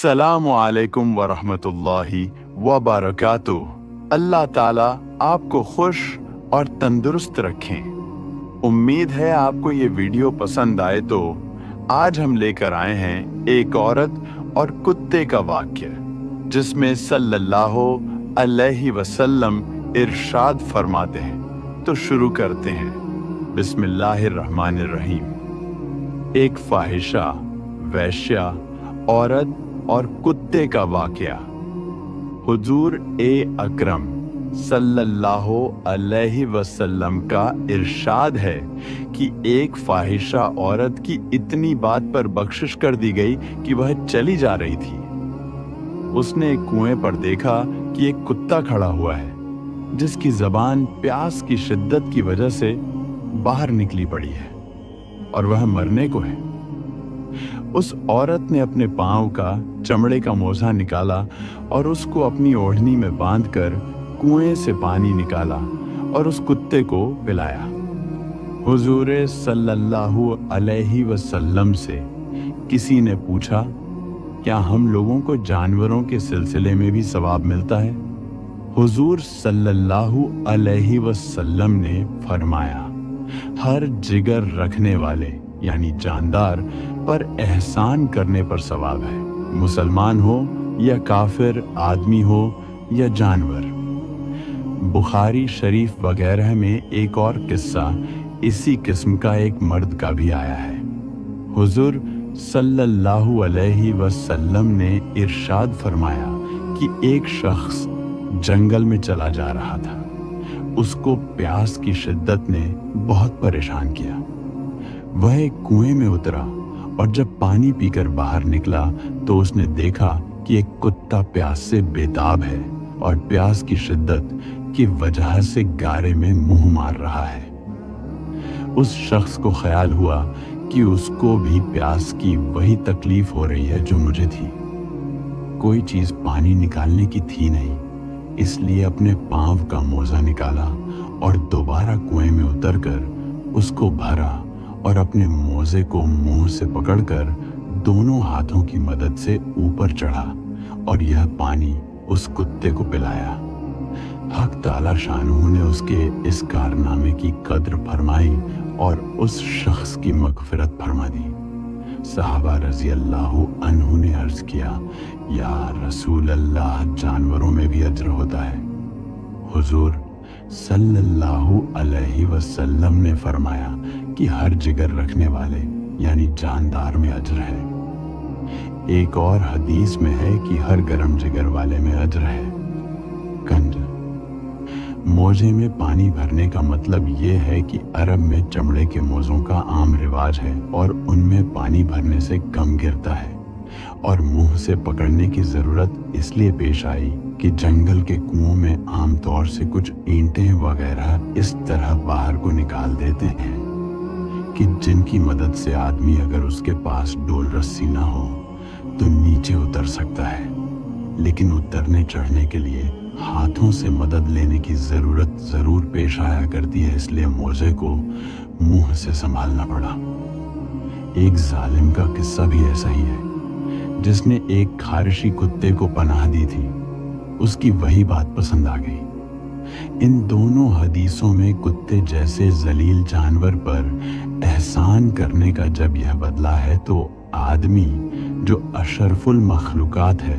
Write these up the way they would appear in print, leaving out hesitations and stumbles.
अस्सलामु अलैकुम वरहमतुल्लाहि वबरकातुहू। अल्लाह ताला आपको खुश और तंदुरुस्त रखें। उम्मीद है आपको ये वीडियो पसंद आए। तो आज हम लेकर आए हैं एक औरत और कुत्ते का वाक्य, जिसमें सल्लल्लाहु अलैहि वसल्लम इरशाद फरमाते हैं। तो शुरू करते हैं। बिस्मिल्लाहिर्रहमानिर्रहीम। एक फाहिशा, वेश्या, औरत और कुत्ते का वाकया। हुजूर अकरम सल्लल्लाहु अलैहि वसल्लम का इरशाद है कि एक फाहिशा औरत की इतनी बात पर बख्शिश कर दी गई कि वह चली जा रही थी। उसने एक कुएं पर देखा कि एक कुत्ता खड़ा हुआ है, जिसकी जबान प्यास की शिद्दत की वजह से बाहर निकली पड़ी है और वह मरने को है। उस औरत ने अपने पांव का चमड़े का मोजा निकाला और उसको अपनी ओढ़नी में बांधकर कुएं से पानी निकाला और उस कुत्ते को पिलाया। हुजूर सल्लल्लाहु अलैहि वसल्लम से किसी ने पूछा, क्या हम लोगों को जानवरों के सिलसिले में भी सवाब मिलता है? हुजूर सल्लल्लाहु अलैहि वसल्लम ने फरमाया, हर जिगर रखने वाले यानी जानदार पर एहसान करने पर सवाब है, मुसलमान हो या काफिर, आदमी हो या जानवर। बुखारी शरीफ वगैरह में एक और किस्सा इसी किस्म का एक मर्द का भी आया है। हुजूर सल्लल्लाहु अलैहि वसल्लम ने इरशाद फरमाया कि एक शख्स जंगल में चला जा रहा था। उसको प्यास की शिद्दत ने बहुत परेशान किया। वह एक कुएं में उतरा और जब पानी पीकर बाहर निकला तो उसने देखा कि एक कुत्ता प्यास से बेताब है और प्यास की शिद्दत की वजह से गारे में मुंह मार रहा है। उस शख्स को ख्याल हुआ कि उसको भी प्यास की वही तकलीफ हो रही है जो मुझे थी। कोई चीज पानी निकालने की थी नहीं, इसलिए अपने पांव का मोजा निकाला और दोबारा कुएं में उतरकर उसको भरा और अपने मोजे को मुंह से पकड़कर दोनों हाथों की मदद से ऊपर चढ़ा और यह पानी उस कुत्ते को पिलाया। हक ताला शानहू ने उसके इस कारनामे की कद्र फरमाई और उस शख्स की मगफिरत फरमा दी। सहाबा रजी अल्लाहु अन्हु ने अर्ज किया, या रसूल अल्लाह, जानवरों में भी अज्र होता है? हुजूर सल्लल्लाहु अलैहि वसल्लम ने फरमाया कि हर जिगर रखने वाले यानी जानदार में अज्र है। एक और हदीस में है कि हर गरम जिगर वाले में अज्र है। कंज, मोजे में पानी भरने का मतलब ये है कि अरब में चमड़े के मोजों का आम रिवाज है और उनमें पानी भरने से कम गिरता है और मुंह से पकड़ने की जरूरत इसलिए पेश आई कि जंगल के कुओं में आमतौर से कुछ ईंटें वगैरह इस तरह बाहर को निकाल देते हैं कि जिनकी मदद से आदमी अगर उसके पास डोल रस्सी ना हो तो नीचे उतर सकता है, लेकिन उतरने चढ़ने के लिए हाथों से मदद लेने की जरूरत जरूर पेश आया करती है, इसलिए मोजे को मुंह से संभालना पड़ा। एक जालिम का किस्सा भी ऐसा ही है, जिसने एक खारिशी कुत्ते को पनाह दी थी। उसकी वही बात पसंद आ गई। इन दोनों हदीसों में कुत्ते जैसे जलील जानवर पर एहसान करने का जब यह बदला है, तो आदमी जो अशरफुल मखलूकात है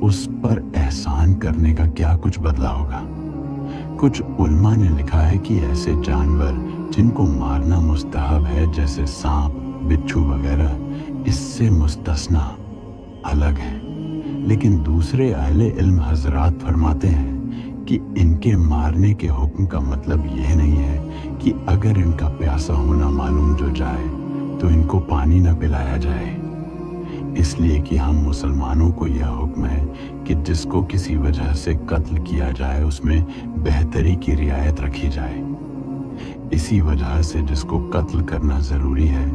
उस पर एहसान करने का क्या कुछ बदला होगा। कुछ उल्मा ने लिखा है कि ऐसे जानवर जिनको मारना मुस्तहब है, जैसे सांप, बिच्छू वगैरह, इससे मुस्तस्ना अलग है। लेकिन दूसरे अहले इल्म हजरात फरमाते हैं कि इनके मारने के हुक्म का मतलब यह नहीं है कि अगर इनका प्यासा होना मालूम जो जाए तो इनको पानी न पिलाया जाए, इसलिए कि हम मुसलमानों को यह हुक्म है कि जिसको किसी वजह से कत्ल किया जाए उसमें बेहतरी की रियायत रखी जाए। इसी वजह से जिसको कत्ल करना जरूरी है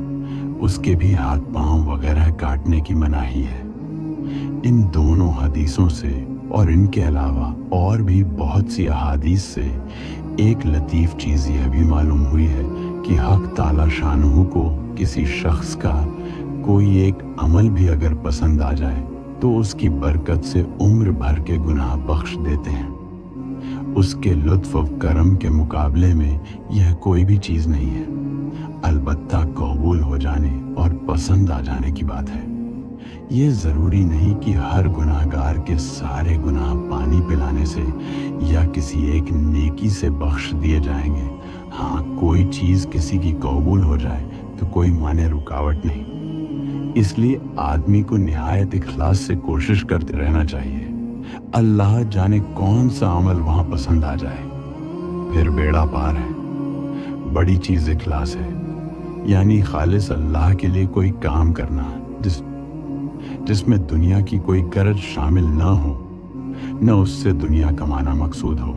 उसके भी हाथ पांव वगैरह काटने की मनाही है। इन दोनों हदीसों से और इनके अलावा और भी बहुत सी अहादीस से एक लतीफ चीज़ यह भी मालूम हुई है कि हक ताला शानहू को किसी शख्स का कोई एक अमल भी अगर पसंद आ जाए تو उसकी बरकत से उम्र भर के गुनाह बख्श देते हैं। उसके लुत्फ और करम के मुकाबले में यह कोई भी चीज़ नहीं है। अलबत्ता कबूल हो जाने और पसंद आ जाने की बात है। ये ज़रूरी नहीं कि हर गुनाहगार के सारे गुनाह पानी पिलाने से या किसी एक नेकी से बख्श दिए जाएंगे। हाँ, कोई चीज़ किसी की कबूल हो जाए तो कोई माने रुकावट नहीं। इसलिए आदमी को निहायत इखलास से कोशिश करते रहना चाहिए। अल्लाह जाने कौन सा अमल वहाँ पसंद आ जाए, फिर बेड़ा पार है। बड़ी चीज़ इखलास है, यानी खालिस अल्लाह के लिए कोई काम करना जिसमें दुनिया की कोई गरज शामिल ना हो। न उससे दुनिया कमाना मकसूद हो,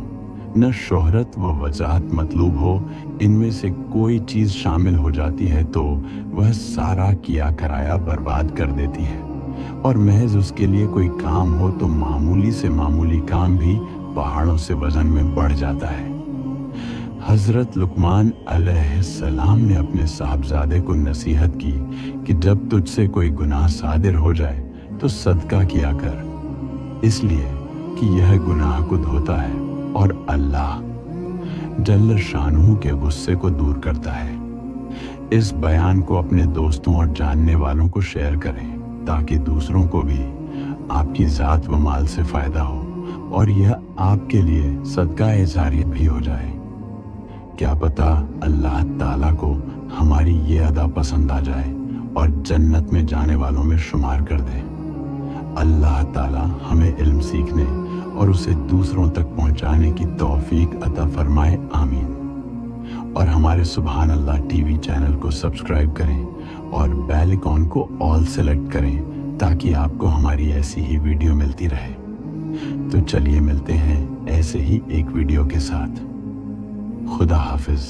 न शोहरत व वजाहत मतलूब हो। इनमें से कोई चीज़ शामिल हो जाती है तो वह सारा किया कराया बर्बाद कर देती है, और महज उसके लिए कोई काम हो तो मामूली से मामूली काम भी पहाड़ों से वजन में बढ़ जाता है। हज़रत लुकमान अलैहिस्सलाम ने अपने साहबजादे को नसीहत की कि जब तुझसे कोई गुनाह सादिर हो जाए तो सदका किया कर, इसलिए कि यह गुनाह को धोता है और अल्लाह जल्ल शानहू के गुस्से को दूर करता है। इस बयान को अपने दोस्तों और जानने वालों को शेयर करें ताकि दूसरों को भी आपकी ज़ात व माल से फ़ायदा हो और यह आपके लिए सदका जारिया भी हो जाए। क्या पता अल्लाह ताला को हमारी ये अदा पसंद आ जाए और जन्नत में जाने वालों में शुमार कर दे। अल्लाह ताला हमें इल्म सीखने और उसे दूसरों तक पहुंचाने की तौफीक अता फरमाए, आमीन। और हमारे सुभान अल्लाह टीवी चैनल को सब्सक्राइब करें और बेल आइकॉन को ऑल सेलेक्ट करें ताकि आपको हमारी ऐसी ही वीडियो मिलती रहे। तो चलिए मिलते हैं ऐसे ही एक वीडियो के साथ। खुदा हाफिज।